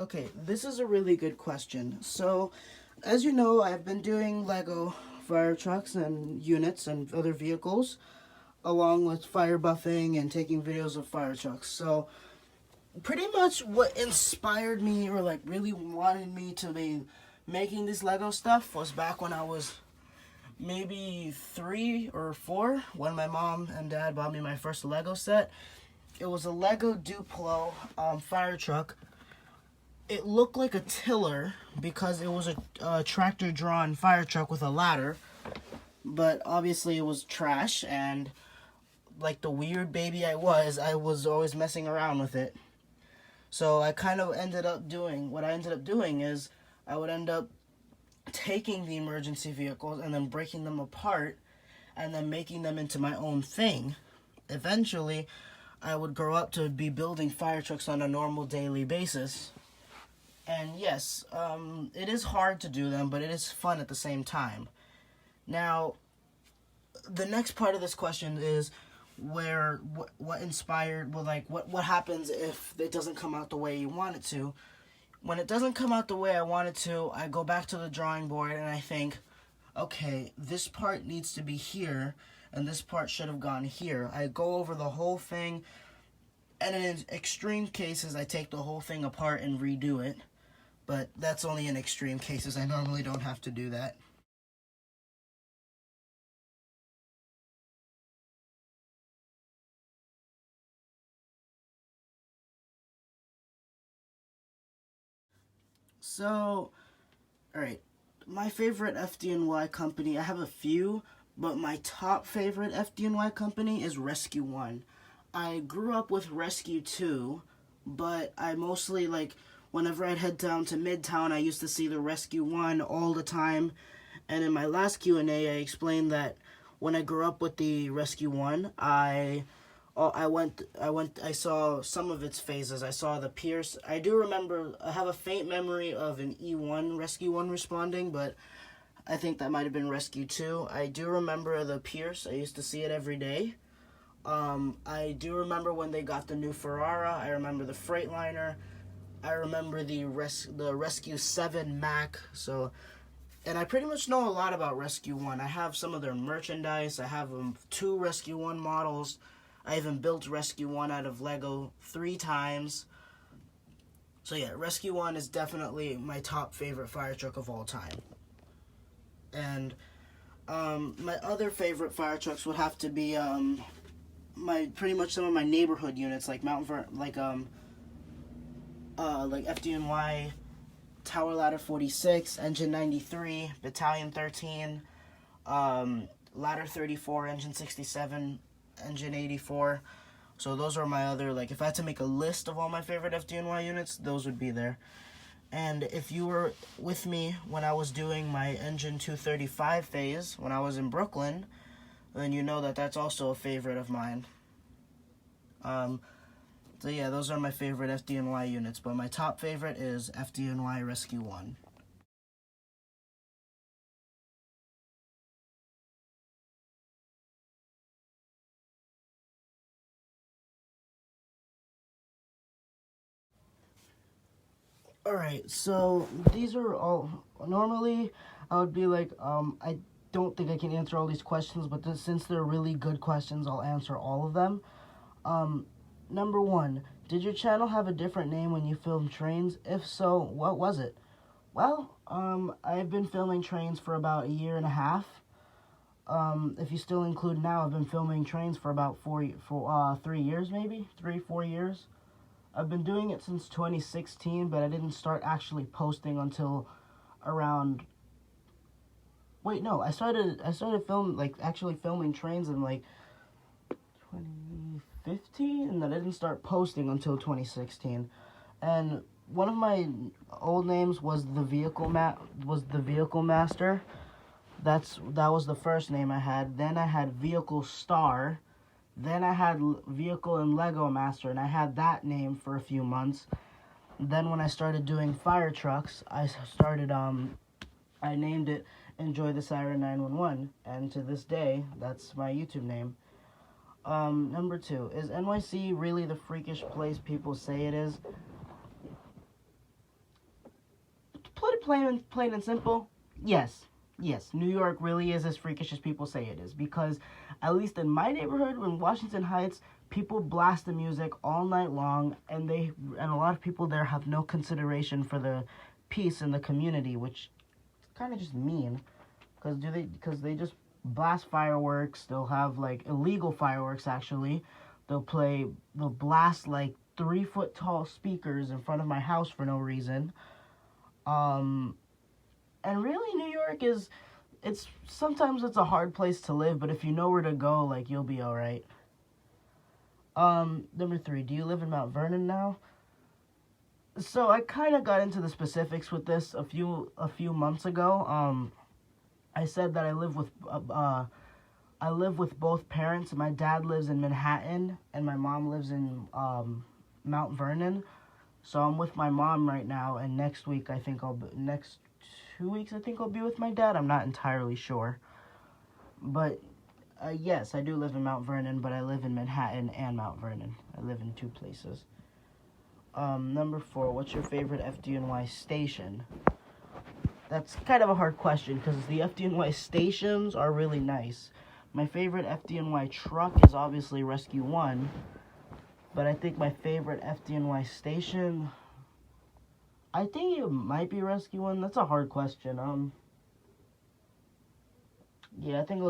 Okay, this is a really good question. So, as you know, I've been doing Lego fire trucks and units and other vehicles, along with fire buffing and taking videos of fire trucks. So, pretty much what inspired me or like really wanted me to be making this Lego stuff was back when I was maybe 3 or 4 when my mom and dad bought me my first Lego set. It was a Lego Duplo fire truck. It looked like a tiller because it was a tractor drawn fire truck with a ladder, but obviously it was trash, and like the weird baby I was always messing around with it. So I kind of ended up doing what I ended up doing is I would end up taking the emergency vehicles and then breaking them apart and then making them into my own thing. Eventually, I would grow up to be building fire trucks on a normal daily basis. And yes, it is hard to do them, but it is fun at the same time. Now, the next part of this question is what inspired, well, like what happens if it doesn't come out the way you want it to. When it doesn't come out the way I want it to, I go back to the drawing board and I think, okay, this part needs to be here and this part should have gone here. I go over the whole thing, and in extreme cases I take the whole thing apart and redo it. But that's only in extreme cases. I normally don't have to do that. So, alright. My favorite FDNY company, I have a few, but my top favorite FDNY company is Rescue 1. I grew up with Rescue 2, but I mostly, like, whenever I'd head down to Midtown, I used to see the Rescue 1 all the time. And in my last Q&A, I explained that when I grew up with the Rescue 1, I saw some of its phases. I saw the Pierce. I do remember, I have a faint memory of an E1 Rescue 1 responding, but I think that might have been Rescue 2. I do remember the Pierce. I used to see it every day. I do remember when they got the new Ferrara. I remember the Freightliner. I remember the Rescue 7 Mac. And I pretty much know a lot about Rescue 1. I have some of their merchandise. I have 2 Rescue 1 models. I even built Rescue 1 out of Lego 3 times. So yeah, Rescue 1 is definitely my top favorite fire truck of all time. And my other favorite fire trucks would have to be my pretty much some of my neighborhood units like like FDNY, Tower Ladder 46, Engine 93, Battalion 13, Ladder 34, Engine 67, Engine 84. So those are my other, like, if I had to make a list of all my favorite FDNY units, those would be there. And if you were with me when I was doing my Engine 235 phase, when I was in Brooklyn, then you know that that's also a favorite of mine. So yeah, those are my favorite FDNY units, but my top favorite is FDNY Rescue 1. Alright, so these are all, normally I would be like, I don't think I can answer all these questions, but since they're really good questions, I'll answer all of them. Number 1, did your channel have a different name when you filmed trains? If so, what was it? Well, I've been filming trains for about a year and a half. If you still include now, I've been filming trains for about 3 years, maybe 3-4 years. I've been doing it since 2016, but I didn't start actually posting until around. Wait, no, I started actually filming trains in like 2015, and then I didn't start posting until 2016. And one of my old names was the Vehicle Master. That was the first name I had. Then I had Vehicle Star. Then I had Vehicle and Lego Master, and I had that name for a few months. Then when I started doing fire trucks, I named it Enjoy the Siren 911, and to this day, that's my YouTube name. Number 2, is NYC really the freakish place people say it is? plain and simple, yes. Yes, New York really is as freakish as people say it is, because at least in my neighborhood, in Washington Heights, people blast the music all night long, and a lot of people there have no consideration for the peace in the community, which is kind of just mean, because they just blast fireworks. They'll have like illegal fireworks actually. They'll blast like 3 foot tall speakers in front of my house for no reason. And really, New York is, sometimes it's a hard place to live, but if you know where to go, like, you'll be alright. Number 3, do you live in Mount Vernon now? So I kind of got into the specifics with this a few months ago. I said that I live with both parents. My dad lives in Manhattan, and my mom lives in Mount Vernon. So I'm with my mom right now, and next 2 weeks I think I'll be with my dad. I'm not entirely sure. But yes, I do live in Mount Vernon, but I live in Manhattan and Mount Vernon. I live in 2 places. Number 4, what's your favorite FDNY station? That's kind of a hard question, because the FDNY stations are really nice. My favorite FDNY truck is obviously Rescue 1, but I think my favorite FDNY station, I think it might be Rescue 1. That's a hard question. Yeah, I think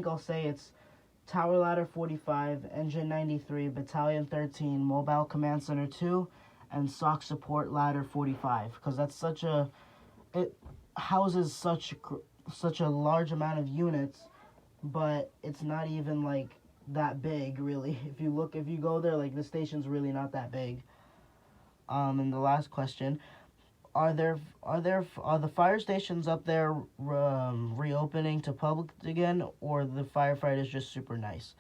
I'll say it's Tower Ladder 45, Engine 93, Battalion 13, Mobile Command Center 2, and SOC Support Ladder 45, because it houses such a large amount of units, but it's not even like that big really. If you go there, like, the station's really not that big. And the last question, are the fire stations up there reopening to public again, or the firefighters just super nice?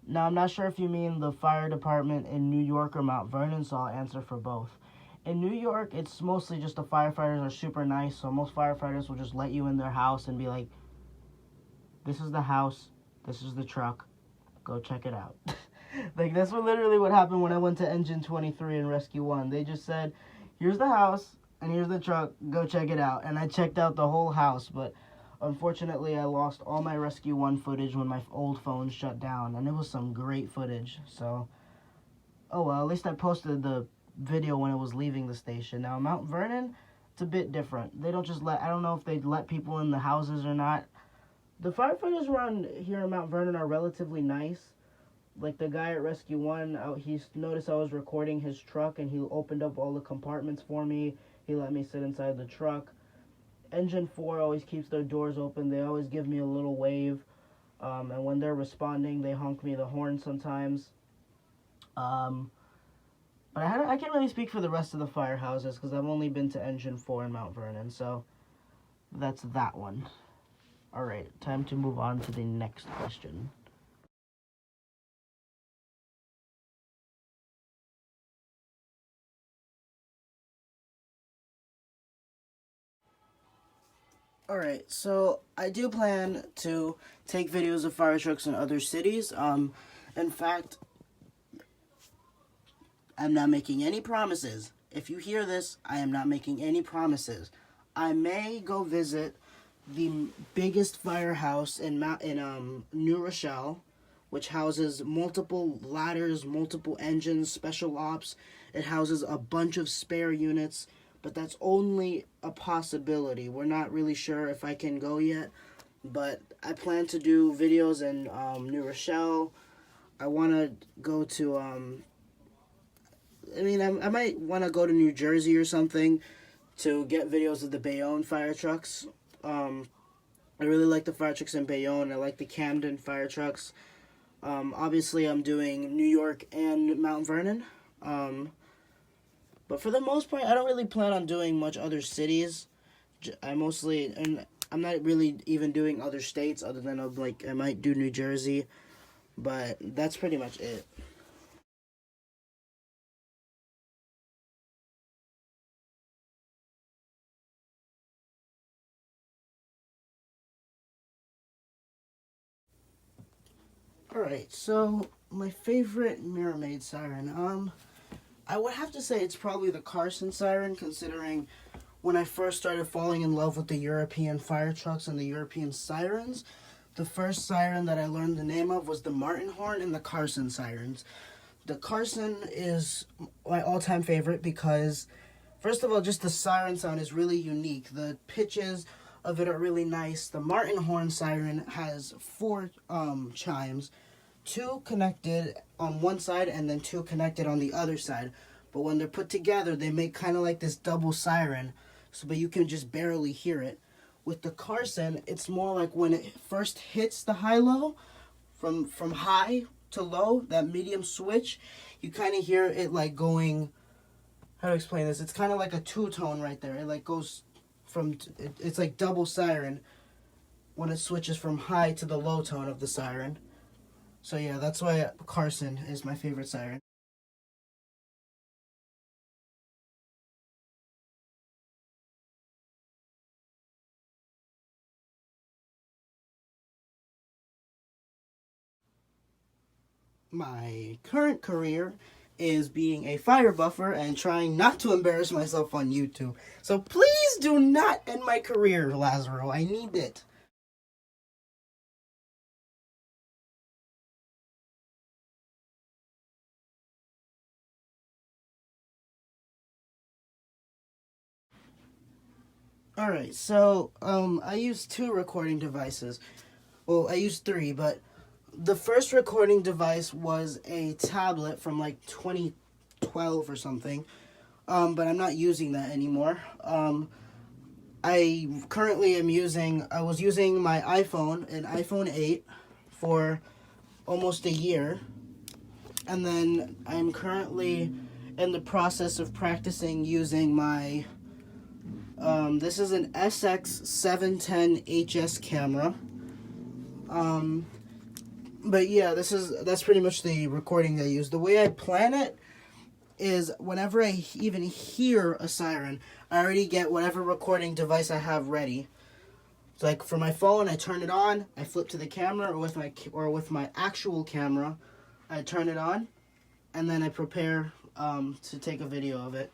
Now, I'm not sure if you mean the fire department in New York or Mount Vernon, so I'll answer for both. In New York, it's mostly just the firefighters are super nice, so most firefighters will just let you in their house and be like, this is the house, this is the truck, go check it out. Like, that's literally what happened when I went to Engine 23 and Rescue 1. They just said, here's the house, and here's the truck, go check it out. And I checked out the whole house, but unfortunately I lost all my Rescue 1 footage when my old phone shut down, and it was some great footage, so, oh well, at least I posted the video when it was leaving the station. Now, Mount Vernon, it's a bit different. They don't just I don't know if they let people in the houses or not. The firefighters around here in Mount Vernon are relatively nice. Like, the guy at Rescue 1, he noticed I was recording his truck, and he opened up all the compartments for me. He let me sit inside the truck. Engine 4 always keeps their doors open. They always give me a little wave. And when they're responding, they honk me the horn sometimes. But I can't really speak for the rest of the firehouses, because I've only been to Engine 4 in Mount Vernon, so that's that one. Alright, time to move on to the next question. Alright, so I do plan to take videos of fire trucks in other cities. In fact, I'm not making any promises. If you hear this, I am not making any promises. I may go visit the biggest firehouse in New Rochelle, which houses multiple ladders, multiple engines, special ops. It houses a bunch of spare units, but that's only a possibility. We're not really sure if I can go yet, but I plan to do videos in New Rochelle. I want to go to, I might want to go to New Jersey or something to get videos of the Bayonne fire trucks. I really like the fire trucks in Bayonne. I like the Camden fire trucks. Obviously, I'm doing New York and Mount Vernon. But for the most part, I don't really plan on doing much other cities. I'm not really even doing other states other than I might do New Jersey. But that's pretty much it. Alright, so my favorite Mirror Maid siren. I would have to say it's probably the Carson siren, considering when I first started falling in love with the European fire trucks and the European sirens. The first siren that I learned the name of was the Martin horn and the Carson sirens. The Carson is my all-time favorite because, first of all, just the siren sound is really unique. The pitches of it are really nice. The Martin horn siren has four chimes, two connected on one side and then two connected on the other side. But when they're put together, they make kind of like this double siren, but you can just barely hear it. With the Carson, it's more like when it first hits the high-low, from high to low, that medium switch, you kind of hear it like going, how to explain this? It's kind of like a two-tone right there. It like goes from, it's like double siren when it switches from high to the low tone of the siren. So yeah, that's why Carson is my favorite siren. My current career is being a fire buffer and trying not to embarrass myself on YouTube. So please do not end my career, Lazaro. I need it. Alright, so I use two recording devices. Well, I used three, but the first recording device was a tablet from like 2012 or something. But I'm not using that anymore. I currently I was using my iPhone, an iPhone 8, for almost a year. And then I'm currently in the process of practicing using my, this is an SX710 HS camera. But yeah, that's pretty much the recording I use. The way I plan it is whenever I even hear a siren, I already get whatever recording device I have ready. So like for my phone, I turn it on, I flip to the camera, or with my actual camera, I turn it on, and then I prepare to take a video of it.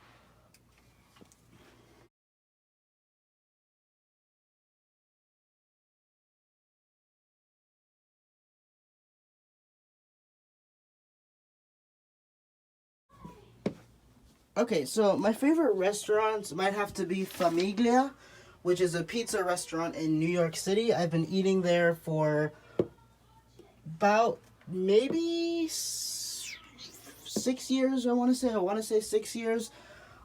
Okay, so my favorite restaurants might have to be Famiglia, which is a pizza restaurant in New York City. I've been eating there for about maybe 6 years. I want to say 6 years.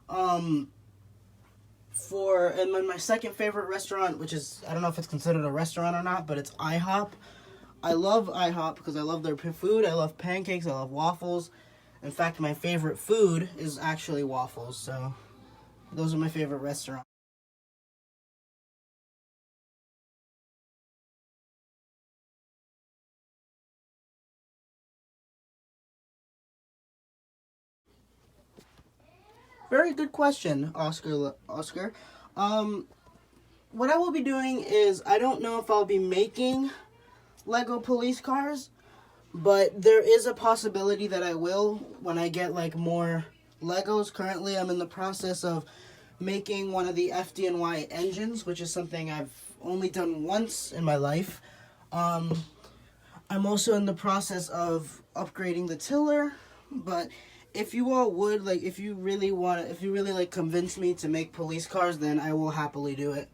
And then my second favorite restaurant, which is, I don't know if it's considered a restaurant or not, but it's IHOP. I love IHOP because I love their food. I love pancakes. I love waffles. In fact, my favorite food is actually waffles. So those are my favorite restaurants. Very good question, Oscar. Um, what I will be doing is, I don't know if I'll be making Lego police cars, but there is a possibility that I will when I get like more Legos. Currently, I'm in the process of making one of the FDNY engines, which is something I've only done once in my life. Um, I'm also in the process of upgrading the tiller, but if you all would, like, if you really like convince me to make police cars, then I will happily do it.